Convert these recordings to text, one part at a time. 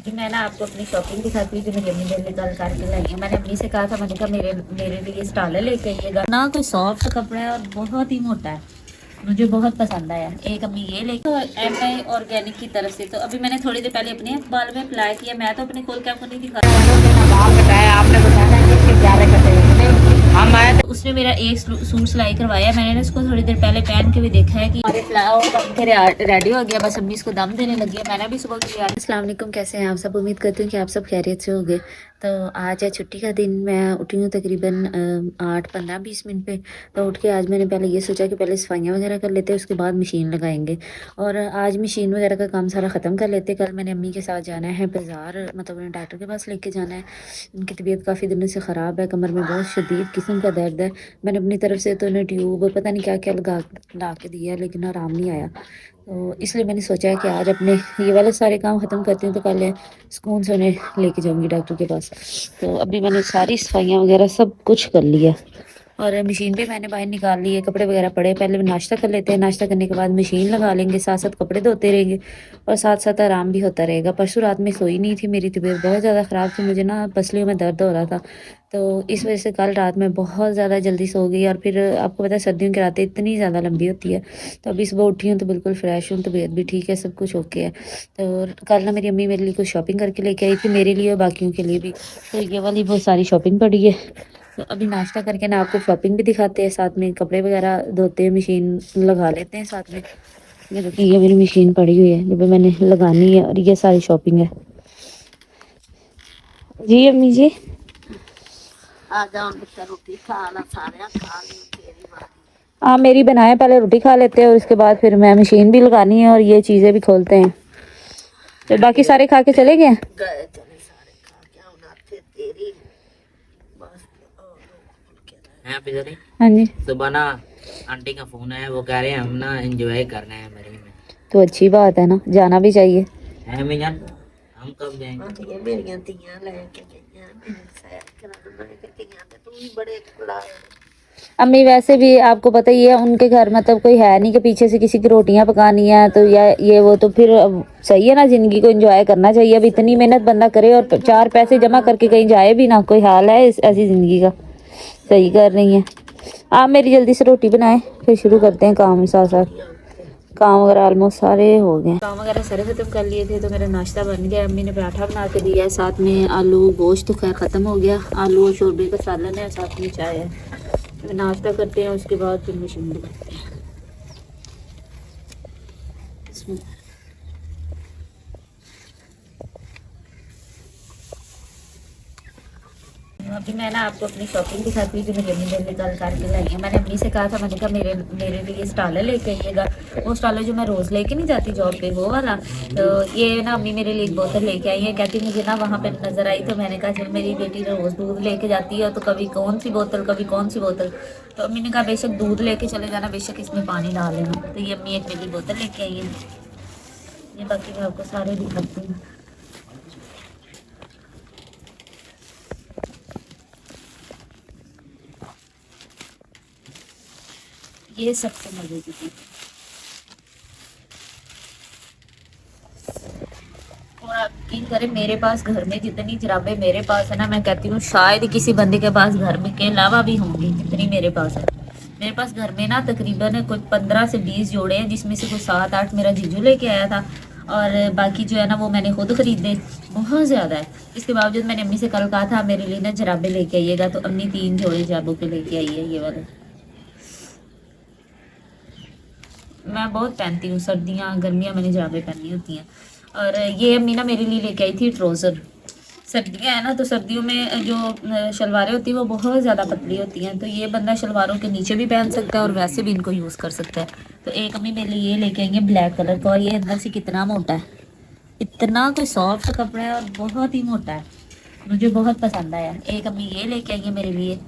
जी मैं ना आपको अपनी शॉपिंग दिखाती हूँ जो मेरी अम्मी मेरे लिए कल करके लाई है। मैंने अम्मी से कहा था, मैंने कहा मेरे मेरे लिए स्टाइलर लेके आइएगा ना, कोई सॉफ्ट कपड़ा है और बहुत ही मोटा है, मुझे बहुत पसंद आया। एक अम्मी ये लेके एम ऑर्गेनिक की तरफ से। तो अभी मैंने थोड़ी देर पहले अपने बाल में अप्लाई किया। मैं तो अपने खोल के आपको नहीं दिखा, बाल बताया आपने, बताया कि क्या करते हैं हम आए तो उसने मेरा एक सूट सिलाई करवाया। मैंने इसको थोड़ी देर पहले पहन के भी देखा है कि रेडी हो गया, बस अम्मी इसको दम देने लगी है। मैंने भी सुबह किया। अस्सलाम वालेकुम, कैसे हैं आप सब? उम्मीद करती हूँ कि आप सब खैरियत से होंगे। तो आज है छुट्टी का दिन। मैं उठी हूँ तकरीबन 8-15-20 मिनट पे। तो उठ के आज मैंने पहले ये सोचा कि पहले सफाइयाँ वगैरह कर लेते हैं, उसके बाद मशीन लगाएंगे। और आज मशीन वगैरह का काम सारा ख़त्म कर लेते। कल मैंने अम्मी के साथ जाना है बाज़ार, मतलब उन्हें डॉक्टर के पास लेके जाना है। उनकी तबीयत काफ़ी दिनों से ख़राब है, कमर में बहुत शदीद किस्म का दर्द है। मैंने अपनी तरफ से तो उन्हें ट्यूब पता नहीं क्या क्या ला के दिया, लेकिन आराम नहीं आया। तो इसलिए मैंने सोचा है कि आज अपने ये वाले सारे काम ख़त्म करती हूँ, तो कल सुकून से उन्हें लेके जाऊँगी डॉक्टर के पास। तो अभी मैंने सारी सफाइयाँ वगैरह सब कुछ कर लिया और मशीन भी मैंने बाहर निकाल ली है। कपड़े वगैरह पड़े, पहले नाश्ता कर लेते हैं, नाश्ता करने के बाद मशीन लगा लेंगे, साथ साथ कपड़े धोते रहेंगे और साथ साथ आराम भी होता रहेगा। परसों रात में सोई नहीं थी, मेरी तबीयत बहुत ज़्यादा ख़राब थी, मुझे ना पसलियों में दर्द हो रहा था। तो इस वजह से कल रात में बहुत ज़्यादा जल्दी सो गई। और फिर आपको पता है सर्दियों की रातें इतनी ज़्यादा लंबी होती है। तो अभी सुबह उठी हूँ तो बिल्कुल फ्रेश हूँ, तबीयत भी ठीक है, सब कुछ ओके है। तो कल ना मेरी अम्मी मेरे लिए कुछ शॉपिंग करके लेके आई थी, मेरे लिए और बाकियों के लिए भी। तो ये वाली बहुत सारी शॉपिंग पड़ी है। तो अभी नाश्ता करके ना आपको शॉपिंग भी दिखाते हैं, साथ में कपड़े वगैरह धोते हैं, मशीन लगा लेते हैं साथ में। ये देखिए, ये मेरी मशीन पड़ी हुई है जो भी मैंने लगानी है, और ये सारी शॉपिंग है। जी अम्मी जी, आ जाओ बेटा, रोटी खा ला, सारे खा ली तेरी बात। हाँ मेरी बनाए, पहले रोटी खा लेते हैं और उसके बाद फिर मैं मशीन भी लगानी है और ये चीज़ें भी खोलते हैं। तो बाकी सारे खा के चले गए? गए चले सारे खा के, उन्हें तेरी बस हैं पिजरी। हाँ जी, सुबह ना आंटी का फोन आया, वो कह रहे हैं हम ना एंजॉय करना है मरी में। तो अच्छी बात है ना, जाना भी चाहिए। है मियां, हम कब जाएंगे? ये मेरियां तियां लेके गईयां, मैंने सैर करा मैं तियां ते तू भी बड़े खिलाए। अम्मी वैसे भी आपको पता ही है, उनके घर मतलब कोई है नहीं कि पीछे से किसी की रोटियां पकानी है तो या ये वो, तो फिर अब सही है ना, जिंदगी को एंजॉय करना चाहिए। अब इतनी मेहनत बंदा करे और 4 पैसे जमा करके कहीं जाए भी ना, कोई हाल है ऐसी जिंदगी का? सही कर रही हैं आप। मेरी जल्दी से रोटी बनाएं, फिर शुरू करते हैं काम। साथ साथ काम वगैरह ऑलमोस्ट सारे हो गए, काम वगैरह सारे ख़त्म कर लिए थे। तो मेरा नाश्ता बन गया, अम्मी ने पराठा बना के दिया है, साथ में आलू गोश्त तो खैर ख़त्म हो गया, आलू और शोरबे का सालन है, साथ में चाय है। तो नाश्ता करते हैं, उसके बाद फिर मशीन लगाते हैं। अभी मैं ना आपको अपनी शॉपिंग दिखाती हूँ जो मेरी अम्मी मेरे लिए कल करके लाई है। मैंने अम्मी से कहा था, मैंने कहा मेरे मेरे लिए स्टाइलर लेके आइएगा, वो स्टाइलर जो मैं रोज़ लेके नहीं जाती जॉब पे, वो वाला। तो ये ना अम्मी मेरे लिए एक बोतल लेके आई है, कहती मुझे ना वहाँ पे नज़र आई। तो मैंने कहा जब मेरी बेटी रोज़ दूध लेके जाती है तो कभी कौन सी बोतल कभी कौन सी बोतल। तो अम्मी ने कहा बेशक दूध लेके चले जाना, बेशक इसमें पानी डाल लेना। तो ये अम्मी एक मेरी बोतल लेके आई है। ये बाकी मैं आपको सारे दिखाती हूँ। ये सबसे मजे की थी। और आप यकीन करें, मेरे पास घर में जितनी जराबें मेरे पास है ना, मैं कहती हूँ शायद किसी बंदे के पास घर में के अलावा भी होंगी जितनी मेरे पास है। मेरे पास घर में ना तकरीबन कोई 15 से 20 जोड़े हैं, जिसमें से कोई 7-8 मेरा जीजू लेके आया था और बाकी जो है ना वो मैंने खुद खरीदे। बहुत ज़्यादा है। इसके बावजूद मैंने अम्मी से कल कहा था मेरे लिए ना जराबे लेके आइएगा, तो अम्मी 3 जोड़े जराबों के लेके आई है, ये वाले। मैं बहुत पहनती हूँ, सर्दियाँ गर्मियाँ मैंने जराबें पहनी होती हैं। और ये अम्मी ना मेरे लिए लेके आई थी ट्राउज़र। सर्दियाँ है ना, तो सर्दियों में जो शलवारें होती हैं वो बहुत ज़्यादा पतली होती हैं, तो ये बंदा शलवारों के नीचे भी पहन सकता है और वैसे भी इनको यूज़ कर सकता है। तो एक अम्मी मेरे लिए ये लेके आई है ब्लैक कलर का, और ये अंदर से कितना मोटा है, इतना कोई सॉफ्ट कपड़ा है और बहुत ही मोटा है, मुझे बहुत पसंद आया। एक अम्मी ये लेके आई है मेरे लिए,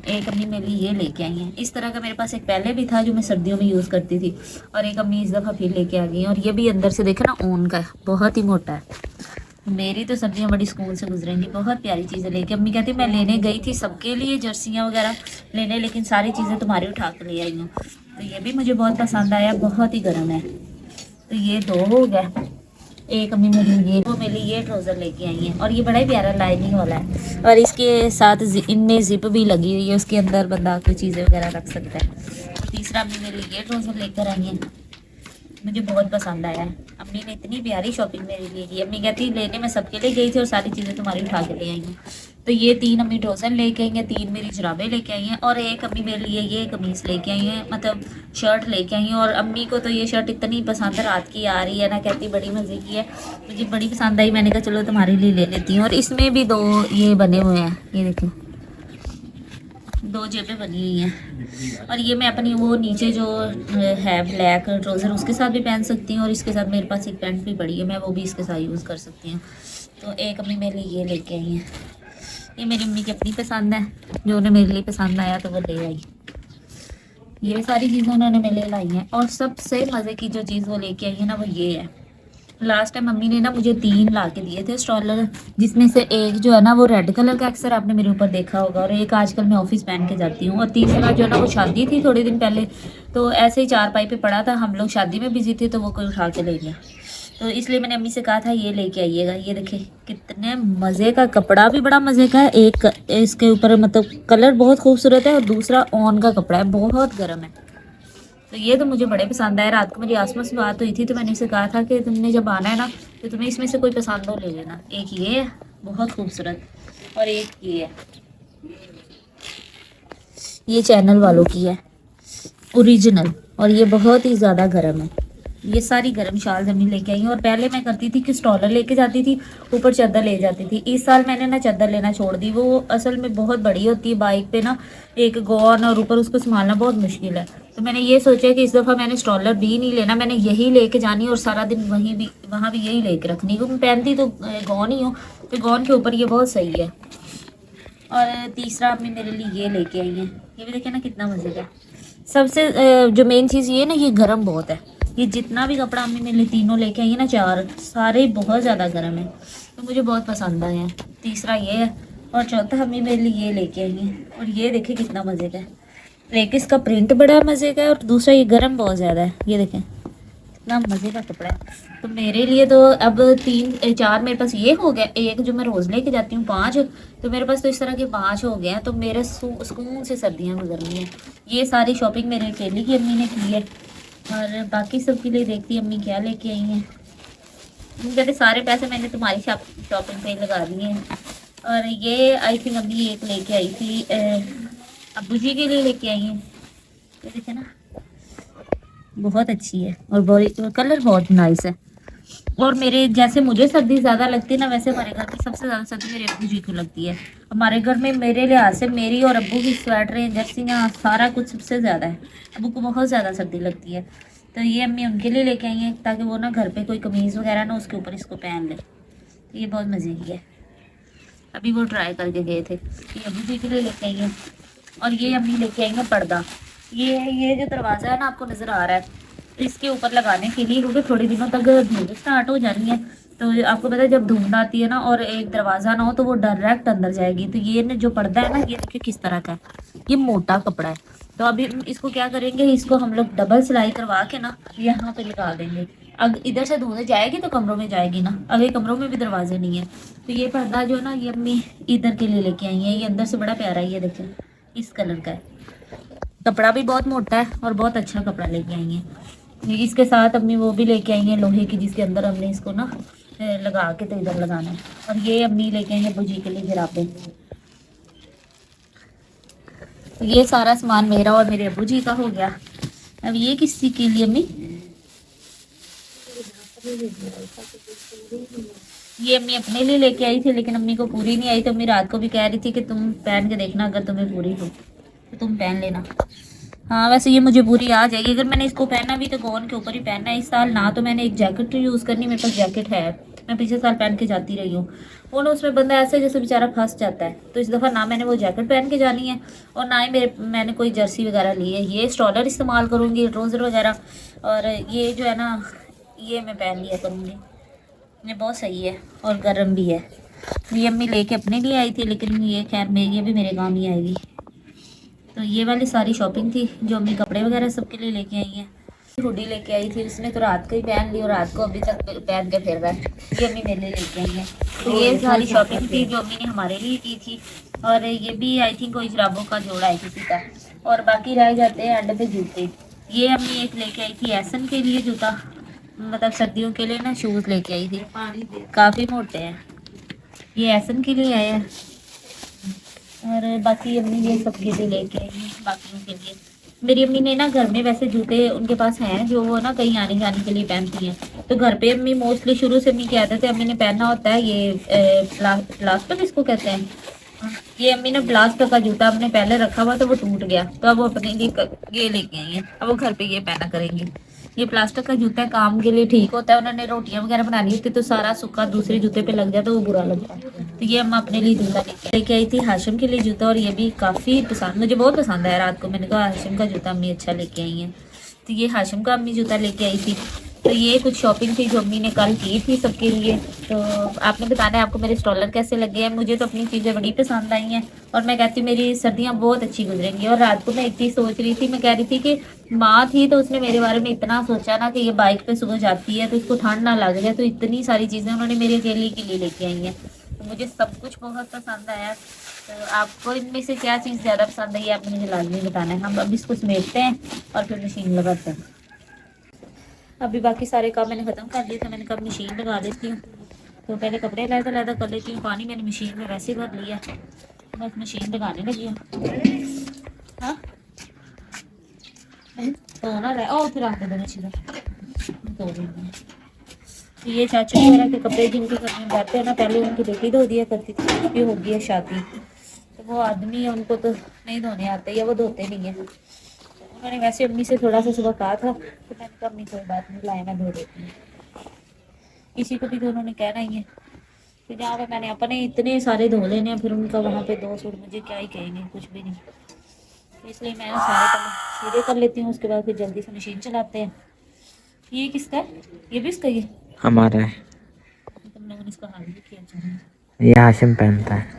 एक अम्मी मेरे लिए ये लेके आई हैं। इस तरह का मेरे पास एक पहले भी था जो मैं सर्दियों में यूज़ करती थी, और एक अम्मी इस दफ़ा फिर लेके आ गई हैं। और ये भी अंदर से देखे ना ऊन का है, बहुत ही मोटा है। मेरी तो सर्दियाँ बड़ी स्कूल से गुजरेंगी, बहुत प्यारी चीज़ें लेके। अम्मी कहती मैं लेने गई थी सबके लिए जर्सियाँ वगैरह लेने, लेकिन सारी चीज़ें तुम्हारी उठा के ले आई हूँ। तो ये भी मुझे बहुत पसंद आया, बहुत ही गर्म है। तो ये 2 हो गए। एक अम्मी मेरे लिए वो मेरे लिए ये ट्राउज़र लेके आई हैं और ये बड़ा ही प्यारा लाइनिंग वाला है और इसके साथ इनमें जिप भी लगी हुई है, उसके अंदर बंदा कोई चीज़ें वगैरह रख सकता है। और तीसरा अम्मी मेरे लिए ये ट्राउज़र लेकर आई हैं, मुझे बहुत पसंद आया है। अम्मी ने इतनी प्यारी शॉपिंग मेरे लिए की। अम्मी कहती लेने में सबके लिए गई थी और सारी चीज़ें तुम्हारी उठा के ले आई हैं। तो ये 3 अम्मी ट्राउज़र लेके आई हैं, 3 मेरी जुराबें लेके आई हैं और एक अम्मी मेरे लिए ये कमीज़ लेके आई हैं, मतलब शर्ट लेके आई हैं। और अम्मी को तो ये शर्ट इतनी पसंद है, रात की आ रही है ना, कहती बड़ी मज़े की है, मुझे बड़ी पसंद आई। मैंने कहा चलो तुम्हारे लिए ले लेती हूँ। और इसमें भी 2 ये बने हुए हैं, ये देखो 2 जेबें बनी हुई हैं। और ये मैं अपनी वो नीचे जो है ब्लैक ट्राउज़र उसके साथ भी पहन सकती हूँ और इसके साथ मेरे पास एक पैंट भी पड़ी है, मैं वो भी इसके साथ यूज़ कर सकती हूँ। तो एक अम्मी मेरे लिए ये लेके आई हैं, ये मेरी अम्मी की अपनी पसंद है, जो उन्हें मेरे लिए पसंद आया तो वो ले आई। ये सारी चीज़ें उन्होंने मेरे लिए लाई हैं। और सबसे मज़े की जो चीज़ वो लेके आई है ना, वो ये है। लास्ट टाइम मम्मी ने ना मुझे 3 ला के दिए थे स्ट्रॉलर, जिसमें से एक जो है ना वो रेड कलर का अक्सर आपने मेरे ऊपर देखा होगा और एक आजकल मैं ऑफिस पहन के जाती हूँ। और तीसरा जो है ना वो शादी थी थोड़े दिन पहले, तो ऐसे ही 4 पाई पे पड़ा था, हम लोग शादी में बिजी थे तो वो कोई उठा के ले गया, तो इसलिए मैंने अम्मी से कहा था ये लेके आइएगा। ये देखिए कितने मज़े का, कपड़ा भी बड़ा मज़े का है, एक इसके ऊपर मतलब कलर बहुत खूबसूरत है और दूसरा ऑन का कपड़ा है, बहुत गर्म है। तो ये तो मुझे बड़े पसंद आए। रात को मेरी आसमा से बात हुई थी तो मैंने उसे कहा था कि तुमने जब आना है ना तो तुम्हें इसमें से कोई पसंद हो ले लेना। एक ये है बहुत खूबसूरत और एक ये है, ये चैनल वालों की है ओरिजिनल और ये बहुत ही ज़्यादा गर्म है। ये सारी गर्म शाल जमीन लेके आई हूँ। और पहले मैं करती थी कि स्टॉलर लेके जाती थी, ऊपर चादर ले जाती थी। इस साल मैंने ना चादर लेना छोड़ दी, वो असल में बहुत बड़ी होती है बाइक पे ना, एक गौन और ऊपर उसको संभालना बहुत मुश्किल है। तो मैंने ये सोचा कि इस दफ़ा मैंने स्टॉलर भी नहीं लेना, मैंने यही लेके जानी और सारा दिन वहाँ भी यही लेके रखनी, क्योंकि मैं पहनती तो गौन ही हूँ, तो गौन के ऊपर ये बहुत सही है। और तीसरा आपने मेरे लिए ये लेके आई है, ये भी देखे ना कितना मज़े का। सबसे जो मेन चीज़ ये ना, ये गर्म बहुत है। ये जितना भी कपड़ा हमने मेरे लिए तीनों लेके आई है ना, 4 सारे बहुत ज़्यादा गर्म है, तो मुझे बहुत पसंद आए हैं। तीसरा ये है और चौथा हमें मेरे लिए ये लेके आई है। और ये देखें कितना मज़े का है, एक इसका प्रिंट बड़ा मज़े का है और दूसरा ये गर्म बहुत ज़्यादा है। ये देखें कितना मज़े का कपड़ा है। तो मेरे लिए तो अब 4 मेरे पास ये हो गया, एक जो मैं रोज़ लेके जाती हूँ 5, तो मेरे पास तो इस तरह के 5 हो गए हैं। तो मेरे सुकून से सर्दियाँ गुजरनी है। ये सारी शॉपिंग मेरे अकेली की अम्मी ने की है और बाकी सबके लिए देखती अम्मी क्या लेके आई हैं। कहते सारे पैसे मैंने तुम्हारी शॉपिंग पे लगा दिए हैं। और ये आई थिंक अम्मी एक लेके आई थी, अब्बू जी के लिए लेके आई हैं। ये देखे ना बहुत अच्छी है और कलर बहुत नाइस है। और मेरे जैसे मुझे सर्दी ज़्यादा लगती है ना, वैसे हमारे घर की सबसे ज़्यादा सर्दी मेरे अब्बू जी को लगती है। हमारे घर में मेरे लिहाज से मेरी और अब्बू की स्वेटरें, जर्सियाँ, सारा कुछ सबसे ज़्यादा है। अब्बू को बहुत ज़्यादा सर्दी लगती है, तो ये अम्मी उनके लिए लेके आई हैं ताकि वो ना घर पे कोई कमीज़ वगैरह ना उसके ऊपर इसको पहन ले। तो ये बहुत मज़े की है, अभी वो ट्राई करके गए थे। ये अब्बू जी के लिए लेके आई हैं। और ये अम्मी लेके आई हैं पर्दा। ये जो दरवाज़ा है ना आपको नज़र आ रहा है, इसके ऊपर लगाने के लिए, क्योंकि थोड़े दिनों तक धूप स्टार्ट हो जानी है। तो आपको पता है जब धूप आती है ना और एक दरवाज़ा ना हो तो वो डायरेक्ट अंदर जाएगी। तो ये जो पर्दा है ना, ये देखिए किस तरह का है, ये मोटा कपड़ा है। तो अभी इसको क्या करेंगे, इसको हम लोग डबल सिलाई करवा के ना यहाँ पे लगा देंगे। अगर इधर से धोने जाएगी तो कमरों में जाएगी ना, अगर कमरों में भी दरवाजे नहीं है। तो ये पर्दा जो ना ये अम्मी इधर के लिए लेके आई है। ये अंदर से बड़ा प्यारा है, ये देखें इस कलर का है, कपड़ा भी बहुत मोटा है और बहुत अच्छा कपड़ा लेके आई हैं। इसके साथ अम्मी वो भी लेके आई हैं लोहे की, जिसके अंदर हमने इसको ना लगा के तो इधर लगाना है। और ये अम्मी लेके आई हैं अब्बू जी के लिए जुराबें। तो ये सारा सामान मेरा और मेरे अब्बू जी का हो गया। अब ये किसी के लिए अम्मी, ये अम्मी अपने लिए लेके आई थी लेकिन अम्मी को पूरी नहीं आई, तो अम्मी रात को भी कह रही थी कि तुम पहन के देखना, अगर तुम्हें पूरी हो तो तुम पहन लेना। हाँ वैसे ये मुझे पूरी आ जाएगी, अगर मैंने इसको पहना भी तो गौन के ऊपर ही पहनना है इस साल ना। तो मैंने एक जैकेट यूज़ करनी, मेरे पास जैकेट है, मैं पिछले साल पहन के जाती रही हूँ। वो ना उसमें बंदा ऐसे जैसे बेचारा फंस जाता है, तो इस दफ़ा ना मैंने वो जैकेट पहन के जानी है और ना ही मैंने कोई जर्सी वगैरह ली है। ये स्ट्रॉलर इस्तेमाल करूँगी, ट्राउज़र वगैरह, और ये जो है ना ये मैं पहन लिया करूँगी। ये बहुत सही है और गर्म भी है। ये अम्मी लेके अपने लिए आई थी, लेकिन ये खैर ये भी मेरे काम ही आएगी। तो ये वाली सारी शॉपिंग थी जो अम्मी कपड़े वगैरह सबके लिए लेके आई हैं। हुडी लेके आई थी, उसने तो रात को ही पहन ली और रात को अभी तक पहन के फिर रहा है। ये अम्मी मेरे लिए लेके आई है। तो ये सारी शॉपिंग थी जो अम्मी ने हमारे लिए की थी। और ये भी आई थिंक कोई जुराबों का जोड़ा है किसी का। और बाकी रह जाते हैं एंड पे जूते। ये अम्मी एक लेके आई थी एसन के लिए जूता, मतलब सर्दियों के लिए ना शूज़ लेके आई थी, काफ़ी मोटे हैं। ये एसन के लिए आया है। और बाकी अम्मी ये सब चीज़ें लेके आई हैं बाकियों के लिए। मेरी अम्मी ने ना घर में वैसे जूते उनके पास हैं जो वो ना कहीं आने जाने के लिए पहनती हैं। तो घर पे अम्मी मोस्टली शुरू से अम्मी क्या कहते थे, अम्मी ने पहनना होता है ये प्लास्टर इसको कहते हैं। ये अम्मी ने प्लास्टर का जूता अपने पहले रखा हुआ तो वो टूट गया, तो अब वो अपने लिए ये लेके आई हैं। अब वो घर पे ये पहना करेंगे। ये प्लास्टर का जूता है, काम के लिए ठीक होता है। उन्होंने रोटियां वगैरह बनानी होती तो सारा सूखा दूसरे जूते पे लग जाता, वो बुरा लगता है। तो ये हम अपने लिए जूता लेके आई थी, हाशिम के लिए जूता। और ये भी काफ़ी पसंद, मुझे बहुत पसंद आया। रात को मैंने कहा हाशिम का जूता अम्मी अच्छा लेके आई हैं, तो ये हाशिम का अम्मी जूता लेके आई थी। तो ये कुछ शॉपिंग थी जो अम्मी ने कल की थी सबके लिए। तो आपने बताना है आपको मेरे स्टॉलर कैसे लगे हैं। मुझे तो अपनी चीज़ें बड़ी पसंद आई हैं और मैं कहती हूँ मेरी सर्दियाँ बहुत अच्छी गुजरेंगी। और रात को मैं एक चीज़ सोच रही थी, मैं कह रही थी कि माँ थी तो उसने मेरे बारे में इतना सोचा ना कि ये बाइक पे सुबह जाती है तो इसको ठंड ना लग जाए, तो इतनी सारी चीज़ें उन्होंने मेरे अकेले के लिए लेके आई हैं। तो मुझे सब कुछ बहुत पसंद आया। तो आपको इनमें से क्या चीज़ ज़्यादा पसंद आई आपको मुझे लाजमी बताना है। हम अब इसको समेटते हैं और फिर मशीन लगाते हैं। अभी बाकी सारे काम मैंने ख़त्म कर लिए थे, मैंने कहा मशीन लगा देती हूँ। तो पहले कपड़े लहदा कर लेती हूँ। पानी मैंने मशीन में वैसे भर लिया, बस मशीन लगाने लगी हूँ। हाँ तो ना रहा फिर आते देना चाहिए धो देंगे। तो ये चाचू वगैरह के कपड़े जिनके घर में बैठते हैं ना, पहले उनकी बेटी धो दिया करती थी, क्योंकि हो गई है शादी। तो वो आदमी है, उनको तो नहीं धोने आते या वो धोते नहीं है। मैंने वैसे अम्मी से थोड़ा सा सुबह कहा था, तो मैंने कहा अम्मी कोई बात नहीं, लाए मैं धो देती हूँ। किसी को भी तो उन्होंने कहना ही है। तो जहाँ पे मैंने अपने इतने सारे धो लेने हैं, फिर उनका वहाँ पे 2 सूट मुझे क्या ही कहेंगे, कुछ भी नहीं। तो इसलिए मैं सारे पहले सीधे कर लेती हूँ, उसके बाद फिर जल्दी से मशीन चलाते हैं। ये किसका है? ये भी इसका ही है? हमारा है, तुम लोगों ने इसका हाल भी किया अच्छा। ये हाशिम पहनता है।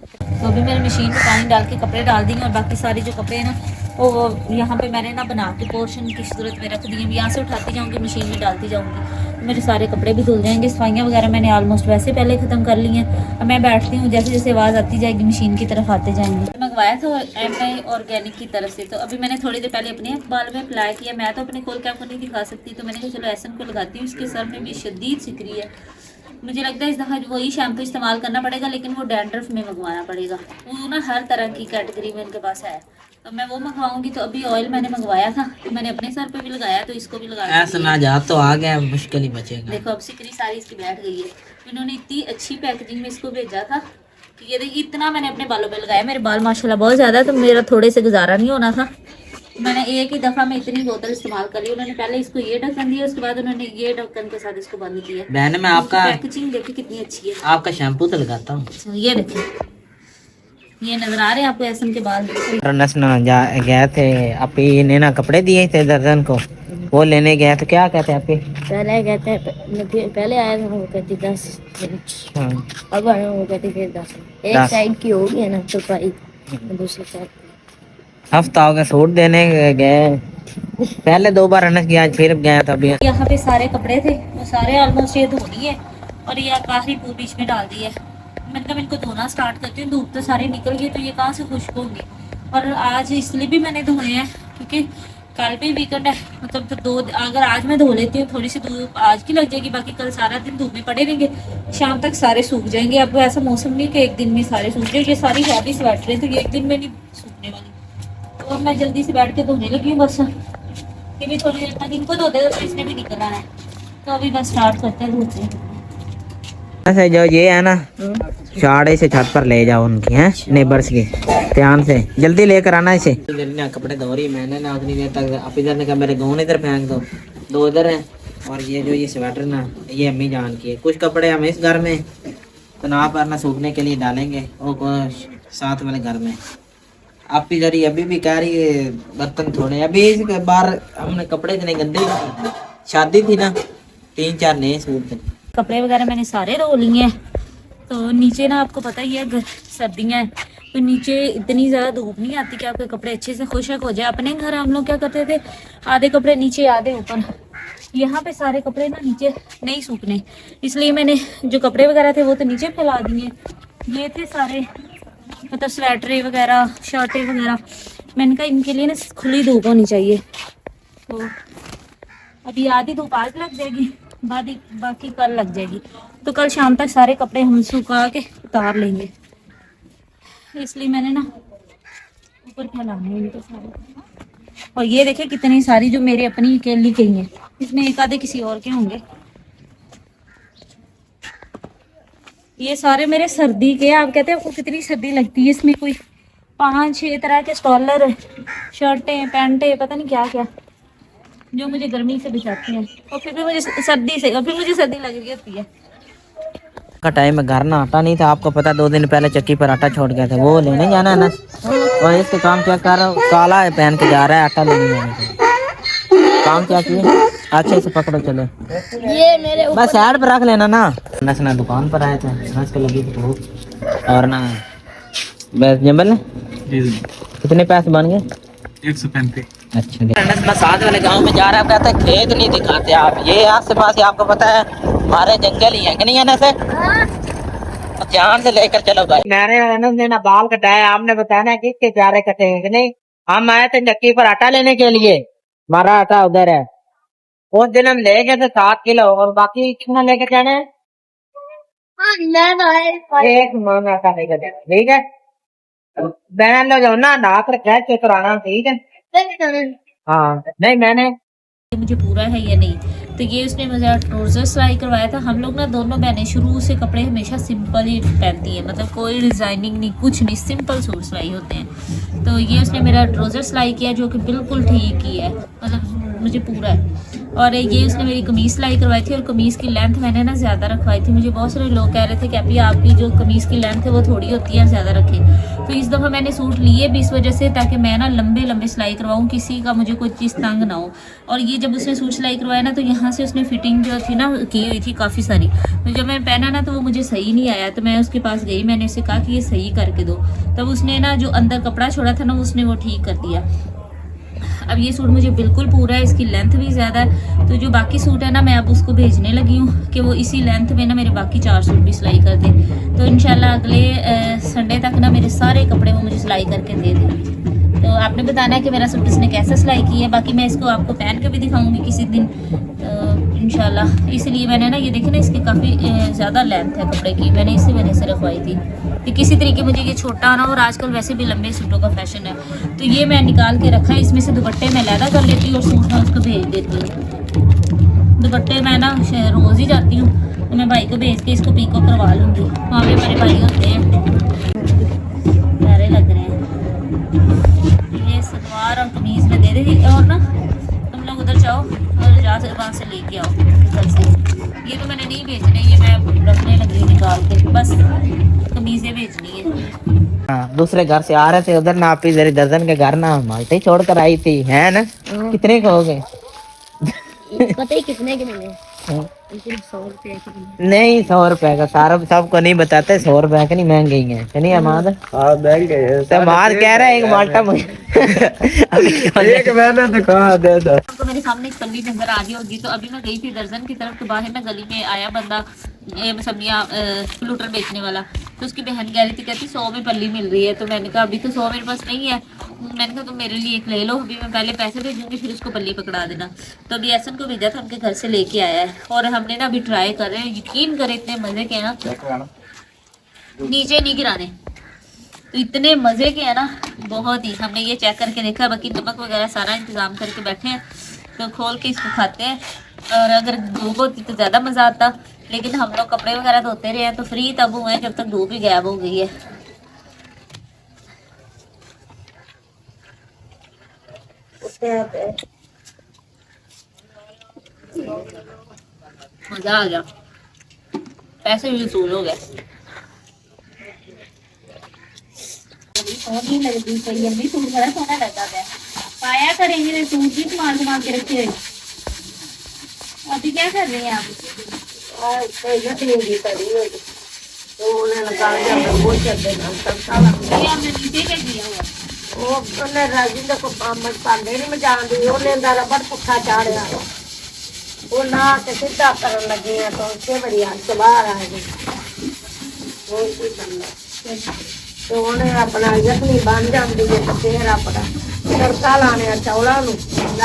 तो अभी मैंने मशीन में पानी डाल के कपड़े डाल दिए और बाकी सारे जो कपड़े हैं ना वो यहाँ पे मैंने ना बना के पोर्शन की सूरत में रख दिए। यहाँ से उठाती जाऊँगी, मशीन में डालती जाऊँगी, तो मेरे सारे कपड़े भी धुल जाएंगे। सफाइयाँ वगैरह मैंने ऑलमोस्ट वैसे पहले ख़त्म कर ली हैं। अब मैं बैठती हूँ, जैसे जैसे आवाज़ आती जाएगी मशीन की तरफ आते जाएंगे। मंगवाया था MI ऑर्गेनिक की तरफ से। तो अभी मैंने थोड़ी देर पहले अपने बाल में अप्लाई किया। मैं तो अपने खोल के आपको नहीं दिखा सकती, तो मैंने कहा चलो एसन को लगाती हूँ। इसके सर में भी शदीद सिकरी है। मुझे लगता है इस दफ़ा वही शैम्पू इस्तेमाल करना पड़ेगा, लेकिन वो डैंड्रफ में मंगवाना पड़ेगा। वो ना हर तरह की कैटेगरी में उनके पास है, तो मैं वो मंगवाऊंगी। तो अभी ऑयल मैंने मंगवाया था, तो मैंने अपने सर पे भी लगाया, तो इसको भी लगा ऐसा ना जा तो आ गया, मुश्किल ही बचेगा। देखो अब सिकरी सारी इसकी बैठ गई है। इन्होंने इतनी अच्छी पैकेजिंग में इसको भेजा था कि ये देखिए इतना मैंने अपने बालों पे लगाया। मेरे बाल माशाल्लाह बहुत ज़्यादा, तो मेरा थोड़े से गुजारा नहीं होना था। मैंने एक ही दफ़ा में इतनी बोतल इस्तेमाल कर ली। उन्होंने पहले इसको ये ढक्कन दिया, उसके बाद उन्होंने ये ढक्कन के साथ इसको बंद किया। बहन मैं आपका पैकेजिंग देखिए कितनी अच्छी है। आपका शैम्पू तो लगाता हूँ। अच्छा, ये देखिए, ये नजर आ रहे हैं आपको एसन के बाल? रनस ना जा गए थे अपी ने ना कपड़े दिए थे दर्जन को, वो लेने गए तो क्या कहते हैं आपी? पहले कहते हैं, पहले आया था वो कहती 10, अब आया वो कहती फिर 10। एक 10 साइड की होगी है ना तुरपाई, दूसरी साइड हफ्ता हो गया सूट देने गए। पहले 2 बार रनस गया, फिर गया था। अभी यहाँ पे सारे कपड़े थे, वो सारे ऑलमोस्ट ये धो लिए और ये आखिरी पूरी बीच में डाल दिया। मैंने कहा इनको धोना स्टार्ट करती हूँ, धूप तो सारे निकल गए, तो ये कहाँ से खुश्क होंगे। और आज इसलिए भी मैंने धोए हैं क्योंकि कल भी वीकेंड है, मतलब तो 2 अगर आज मैं धो लेती हूँ, थोड़ी सी धूप आज की लग जाएगी, बाकी कल सारा दिन धूप में पड़े रहेंगे, शाम तक सारे सूख जाएंगे। अब ऐसा मौसम नहीं कि एक दिन में सारे सूख जाएंगे। ये सारी हैवी स्वेटर तो ये एक दिन में नहीं सूखने वाली। तो अब मैं जल्दी से बैठ के धोने लगी हूँ बस, कि भी थोड़ी देर तक इनको धो दे तो इसने भी निकल आना है। तो अभी बस स्टार्ट करते हैं धोते। ऐसे जो ये है ना शाड़े से छत पर ले जाओ उनकी हैं नेबर्स की, ध्यान से जल्दी लेकर आना इसे। कपड़े धो रही मैंने ना उतनी देर तक। आप इधर ने कहा मेरे गाउन इधर फेंक दो, 2 इधर हैं। और ये जो ये स्वेटर ना ये अम्मी जान की है। कुछ कपड़े हम इस घर में तनाव पर ना सूखने के लिए डालेंगे, और साथ वाले घर में। आप इधर ही अभी भी कह रही है बर्तन धोने। अभी इस बार हमने कपड़े इतने गंदे, शादी थी ना, 3-4 नए सूट थे। कपड़े वगैरह मैंने सारे धो लिए हैं। तो नीचे ना आपको पता ही है सर्दियाँ हैं, तो नीचे इतनी ज़्यादा धूप नहीं आती कि आपके कपड़े अच्छे से खुशक हो जाए। अपने घर हम लोग क्या करते थे, आधे कपड़े नीचे आधे ऊपर। यहाँ पे सारे कपड़े ना नीचे नहीं सूखने, इसलिए मैंने जो कपड़े वगैरह थे वो तो नीचे फैला दिए। ये थे सारे मतलब स्वेटरें वगैरह, शर्टें वगैरह, मैंने कहा इनके लिए ना खुली धूप होनी चाहिए। तो अभी आधी धूप आज लग जाएगी, बाकी कल लग जाएगी। तो कल शाम तक सारे कपड़े हम सुखा के उतार लेंगे, इसलिए मैंने ना ऊपर फैलाने हैं इनको सारे। और ये देखे कितनी सारी जो मेरे अपनी अकेली गई हैं, इसमें एक आधे किसी और के होंगे। ये सारे मेरे सर्दी के। आप कहते हैं आपको कितनी सर्दी लगती है, इसमें कोई 5-6 तरह के स्टॉलर, शर्टें, पैंटें, पता नहीं क्या क्या, जो मुझे गर्मी से बचाती हैं और फिर भी मुझे सर्दी से, और फिर मुझे सर्दी लग रही होती है। का टाइम में घर ना आटा नहीं था, आपको पता 2 दिन पहले चक्की पर आटा छोड़ गया था, वो लेने जाना है ना। और इसके काम क्या कर रहा हूँ, काला है पहन के जा रहा है आटा लेने जाने का काम क्या किए। अच्छे से पकड़ो, चलो ये मेरे बस साइड पर रख लेना ना। नसना दुकान पर आए थे, नस के लगी थी भूख और ना बस जंबल। कितने पैसे बन गए? 135। अच्छा, मैं साथ वाले गांव में जा रहा है, कहते हैं खेत नहीं दिखाते आप, ये आस से पास आपको पता है हमारे जंगल ही है कि नहीं है ना सर? ध्यान से लेकर चलो भाई। मैंने ना बाल कटाया, आपने बताया ना किसके चारे कटेंगे कि नहीं। हम आए थे चक्की पर आटा लेने के लिए, हमारा आटा उधर है। उस दिन हम ले गए थे 7 किलो, और बाकी कितना लेके जाना है? 1 मन आटा लेकर जाना, ठीक है। बहन लो जाओ ना, नाक रखा है कराना, ठीक है। हाँ नहीं मैंने मुझे पूरा है या नहीं। तो ये उसने मुझे ट्राउजर सिलाई करवाया था। हम लोग ना दोनों बहनें शुरू से कपड़े हमेशा सिंपल ही पहनती हैं, मतलब कोई डिज़ाइनिंग नहीं, कुछ नहीं, सिंपल सूट सिलाई होते हैं। तो ये उसने मेरा ट्राउजर सिलाई किया जो कि बिल्कुल ठीक ही है, मतलब मुझे पूरा है। और ये उसने मेरी कमीज़ सिलाई करवाई थी, और कमीज़ की लेंथ मैंने ना ज़्यादा रखवाई थी। मुझे बहुत सारे लोग कह रहे थे कि अभी आपकी जो कमीज़ की लेंथ है वो थोड़ी होती है, ज़्यादा रखें। तो इस दफ़ा मैंने सूट लिए भी इस वजह से, ताकि मैं ना लंबे लंबे सिलाई करवाऊँ, किसी का मुझे कोई चीज़ तंग ना हो। और ये जब उसने सूट सिलाई करवाया ना, तो यहाँ से उसने फिटिंग जो थी ना की हुई थी काफ़ी सारी, तो जब मैंने पहना ना तो वो मुझे सही नहीं आया। तो मैं उसके पास गई, मैंने उससे कहा कि ये सही करके दो। तब उसने ना जो अंदर कपड़ा छोड़ा था ना, उसने वो ठीक कर दिया। अब ये सूट मुझे बिल्कुल पूरा है, इसकी लेंथ भी ज़्यादा है। तो जो बाकी सूट है ना, मैं अब उसको भेजने लगी हूँ कि वो इसी लेंथ में ना मेरे बाकी 4 सूट भी सिलाई कर दे। तो इंशाल्लाह अगले संडे तक ना मेरे सारे कपड़े वो मुझे सिलाई करके दे देंगे। तो आपने बताना है कि मेरा सूट इसने कैसे सिलाई की है। बाकी मैं इसको आपको पहन के भी दिखाऊंगी किसी दिन, तो इंशाल्लाह। इसलिए मैंने ना, ये देखे ना, इसकी काफ़ी ज़्यादा लेंथ है कपड़े की, मैंने इसी वजह से रखवाई थी कि किसी तरीके मुझे ये छोटा होना। और आजकल वैसे भी लंबे सूटों का फैशन है, तो ये मैं निकाल के रखा है। इसमें से दुपट्टे मैं लैदा कर लेती हूँ और सूट मैं उसको भेज देती हूँ। दुपट्टे मैं ना रोज़ ही जाती हूँ, तो मैं भाई को भेज के इसको पीको करवा लूँगी। वहाँ पे मेरे भाई होते हैं, प्यारे लग रहे हैं। ये सलवार और कमीज़ में दे देगी, और ना तुम लोग उधर जाओ और वहाँ से लेके आओ घर से। ये तो मैंने नहीं भेजने, ये मैं रखने लगी निकाल के, बस कमीज़ें भेजनी है। हाँ, दूसरे घर से आ रहे थे, उधर ना आप इधर दर्जन के घर ना मालते छोड़ कर आई थी, है ना? कितने के हो गए? पता ही कितने के मिले? 100 रुपये के मिले। नहीं 100 रुपए का, सारा सबको नहीं बताते, 100 रुपए के नहीं, महंगे ही है, नहीं अमाद? मार कह रहा है एक माल्टा एक मैंने दिखा दे दो। तो मेरे सामने एक पल्ली नजर आ रही होगी। तो अभी मैं गई थी दर्जन की तरफ, तो बाहर ना गली में आया बंदा, सब्जियाँ फ्लूटर बेचने वाला। तो उसकी बहन कह रही थी, कहती 100 में पल्ली मिल रही है। तो मैंने कहा अभी तो 100 मेरे पास नहीं है। मैंने कहा तुम मेरे लिए एक ले लो, अभी मैं पहले पैसे भेजूंगी, फिर उसको पल्ली पकड़ा देना। तो अभी एहसन को भेजा था, उनके घर से लेके आया है, और हमने ना अभी ट्राई कर रहे हैं। यकीन करें इतने मजे के हैं ना, नीचे नहीं गिराने, तो इतने मजे के है ना, बहुत ही। हमने ये चेक करके देखा, बाकी नमक वगैरह सारा इंतजाम करके बैठे हैं। तो खोल के इसको खाते हैं। और अगर धूप होती तो ज़्यादा मज़ा आता, लेकिन हम लोग कपड़े वगैरह धोते रहे हैं, तो फ्री तब हुए जब तक धूप ही गायब हो गई है। मज़ा आ गया, पैसे भी वसूल हो गए। नहीं लगती सही, अभी सूट बड़ा सोना लगा गया, पाया करेंगे सूट भी संभाल के रखे हुए। अभी क्या कर रहे हैं आप? तो उन्हें निकाल दिया वो चल देना तड़का लगा ये हमने नीचे क्या किया हुआ वो उन्हें राजिंदा को मत पांडे नहीं मैं जान दी उन्हें दा रबड़ पुट्ठा चाड़या वो ना के सीधा करन लगे हैं तो उससे बड़ी हाथ से बाहर आ गई वो कोई बनना तो उन्हें अपना यखनी बन जाती है तो फिर अपना तड़का लाने चौला नू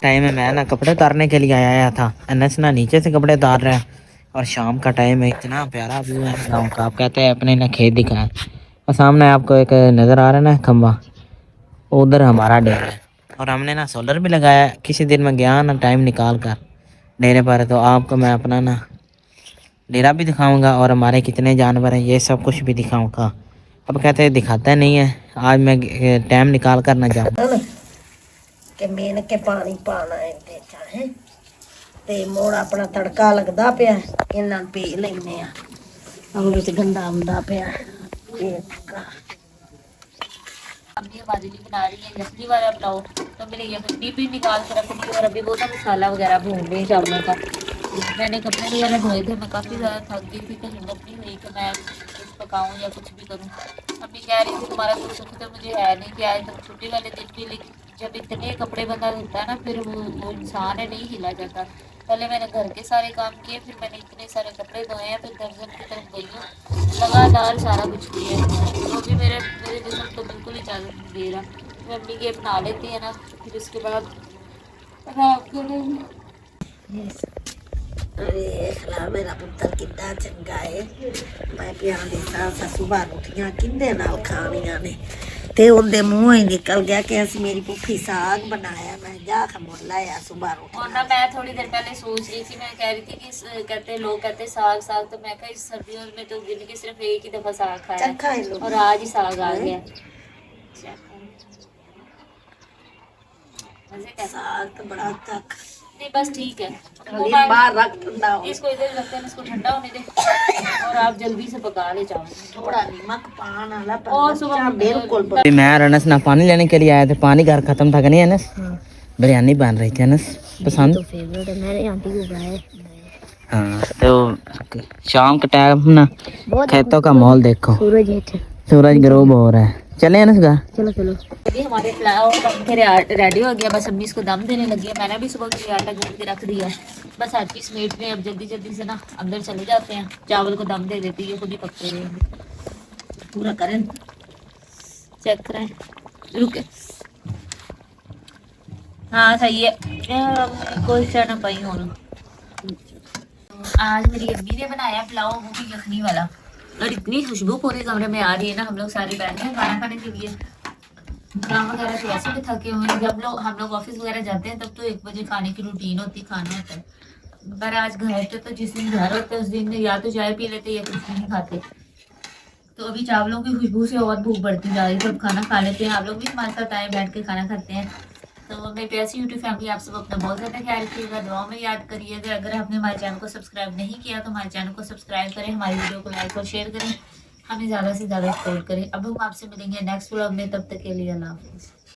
टाइम है, मैं ना कपड़े उतारने के लिए आया था। अनस ना नीचे से कपड़े उतार रहा है और शाम का टाइम है। इतना प्यारा व्यू है गाँव का। आप कहते हैं अपने ना खेत दिखाएं और सामने आपको एक नज़र आ रहा है ना खंबा, उधर हमारा डेरा है और हमने ना सोलर भी लगाया। किसी दिन मैं गया ना टाइम निकाल कर डेरे पर तो आपको मैं अपना ना डेरा भी दिखाऊंगा और हमारे कितने जानवर हैं ये सब कुछ भी दिखाऊंगा। अब कहते हैं दिखाता नहीं है, आज मैं टाइम निकाल कर ना जाऊँ। कि मेन के पानी पाना है चाहे ते मोड़ अपना तड़का लगदा पिया इन्हां पी लेने आ हम विच गंदा आंदा पिया अम्मी हमारे लिए बना रही है यखनी वाला पुलाव। तो मैंने यखनी भी निकाल कर रख दी और अभी वो ना मसाला वगैरह भून रही चावलों का। मैंने कपड़े वगैरह धोए थे, मैं काफ़ी ज़्यादा थक गई थी तो हिम्मत नहीं हुई कि मैं कुछ पकाऊँ या कुछ भी करूँ। अम्मी कह रही थी तुम्हारा कुछ सुख तो मुझे है नहीं कि आज तक छुट्टी वाले दिन भी, लेकिन जब इतने कपड़े बंदा धोता है ना फिर वो इंसान है नहीं हिला जाता। पहले मैंने घर के सारे काम किए, फिर मैंने इतने सारे कपड़े धोए हैं, फिर दर्जन की तरफ गई हूँ लगातार सारा कुछ किया है। तो भी मेरे जिस्म तो बिल्कुल इजाज़त नहीं दे रहा। मैं अम्मी के बना लेती है ना फिर उसके बाद रात को अरे खला मेरा पुत्तर कितना चंगा है मैं प्यार दी सास सुबह रोटियां किंदे नाल खानियां ने ते उनके मुंह ही निकल गया कि असं मेरी भुखी साग बनाया मैं जा खमोल लाया सुबह रोटी और ना मैं थोड़ी देर पहले सोच रही थी, मैं कह रही थी कि कहते लोग कहते साग साग, तो मैं कहा इस सर्दियों में तो जिंदगी सिर्फ एक ही दफा साग खाया चखा है लो और आज ही साग आ गया। मजे का साग तो बड़ा तक नहीं, बस ठीक है बाहर रख ठंडा हो इसको इधर रखते हैं, इसको ठंडा होने दे और आप जल्दी से पका ले चावल। थोड़ा नमक पान वाला और सुबह बिल्कुल अभी मैं और अनस ना पानी लेने के लिए आए थे। पानी घर खत्म था कि नहीं अनस? बिरयानी बन रही थी अनस पसंद तो फेवरेट है मेरे आंटी को बनाए। हाँ तो शाम के टाइम ना खेतों का माहौल देखो, सूरज है सूरज ग्रोब हो रहा है। चले अनस घर? चलो चलो अभी हमारे पुलाव रेडी हो गया, बस अम्मी इसको दम देने लगी है। मैंने भी सुबह के आटा गूंद के रख दिया, बस हर चीज़ समेट में अब जल्दी जल्दी से ना अंदर चले जाते हैं। चावल को दम दे देती है, खुद ही पकते रहेंगे। पूरा करें चेक करें रुके। हाँ सही है, कोई ना पाई होना। आज मेरी अम्मी ने बनाया पुलाव, वो भी यखनी वाला, और इतनी खुशबू पूरे कमरे में आ रही है ना। हम लोग सारे बैठे हैं खाना खाने के लिए। काम वगैरह से वैसे भी थके हुए हैं, जब हम लोग ऑफिस वगैरह जाते हैं तब तो 1 बजे खाने की रूटीन होती, खाना होता है। पर आज घर पे तो जिस दिन घर होते है उस दिन या तो चाय पी लेते या कुछ भी नहीं खाते। तो अभी चावलों की खुशबू से और भूख बढ़ती जा रही है, सब खाना खा लेते हैं। आप लोग भी हमारे साथ आए, बैठ के खाना खाते हैं। तो मेरी प्यासी यूट्यूब फैमिली, आप सब अपना बहुत ज़्यादा ख्याल रखिएगा, दुआओं में याद करिएगा। अगर आपने हमारे चैनल को सब्सक्राइब नहीं किया तो हमारे चैनल को सब्सक्राइब करें, हमारी वीडियो को लाइक और शेयर करें, हमें ज़्यादा से ज़्यादा सपोर्ट करें। अब हम आपसे मिलेंगे नेक्स्ट व्लॉग में, तब तक के लिए अल्लाह हाफिज़।